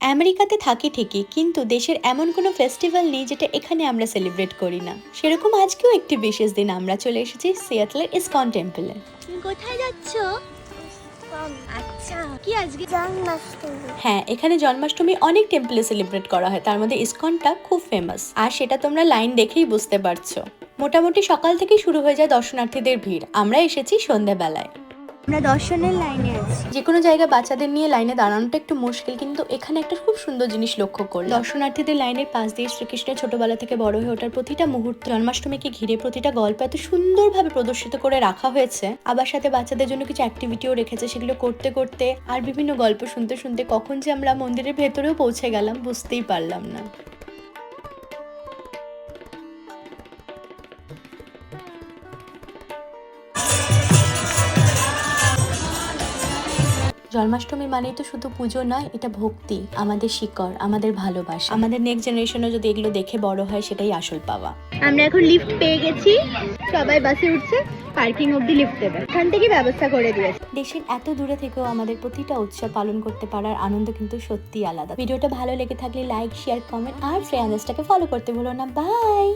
আমেরিকাতে থাকি ঠিকই, কিন্তু দেশের এমন কোনো ফেস্টিভ্যাল নেই যেটা এখানে আমরা সেলিব্রেট করি না। সেরকম আজকেও একটি বিশেষ দিন, আমরা চলে এসেছি সিয়াটলের ইসকন টেম্পলে। তুমি কোথায় যাচ্ছো? আচ্ছা, কি আজকে জন্মাষ্টমী। হ্যাঁ, এখানে জন্মাষ্টমী অনেক টেম্পলে সেলিব্রেট করা হয়, তার মধ্যে ইসকনটা খুব ফেমাস। আর সেটা তোমরা লাইন দেখেই বুঝতে পারছো। মোটামুটি সকাল থেকেই শুরু হয়ে যায় দর্শনার্থীদের ভিড়। আমরা এসেছি সন্ধ্যাবেলায়। আমরা দর্শনের লাইনে আছি। যে কোনো জায়গায় বাচ্চাদের নিয়ে লাইনে দাঁড়ানোটা একটু মুশকিল, কিন্তু এখানে একটা খুব সুন্দর জিনিস লক্ষ্য করলাম। দর্শনার্থীদের লাইনের পাশ দিয়ে শ্রীকৃষ্ণের ছোটবেলা থেকে বড় হয়ে ওঠার প্রতিটা মুহূর্ত, জন্মাষ্টমীকে ঘিরে প্রতিটা গল্প এত সুন্দরভাবে প্রদর্শিত করে রাখা হয়েছে। আবার সাথে বাচ্চাদের জন্য কিছু অ্যাক্টিভিটিও রেখেছে, সেগুলো করতে করতে আর বিভিন্ন গল্প শুনতে শুনতে কখন যে আমরা মন্দিরের ভেতরেও পৌঁছে গেলাম বুঝতেই পারলাম না। জন্মাষ্টমী মানেই তো শুধু পুজো নয়, এটা ভক্তি, আমাদের শিকড়, আমাদের ভালোবাসা। আমাদের নেক্সট জেনারেশনও যদি এগুলো দেখে বড় হয়, সেটাই আসল পাওয়া। আমরা এখন লিফট পেয়ে গেছি, সবাই বাসে উঠছে, পার্কিং অবধি লিফট দেবে, এখান থেকে ব্যবস্থা করে দিয়েছে। দেশের এত দূরে থেকেও আমাদের প্রতিটা উৎসব পালন করতে পারার আনন্দ কিন্তু সত্যি আলাদা। ভিডিওটা ভালো লেগে থাকলে লাইক, শেয়ার, কমেন্ট আর ফ্রেন্ডসটাকে ফলো করতে ভুলো না। বাই।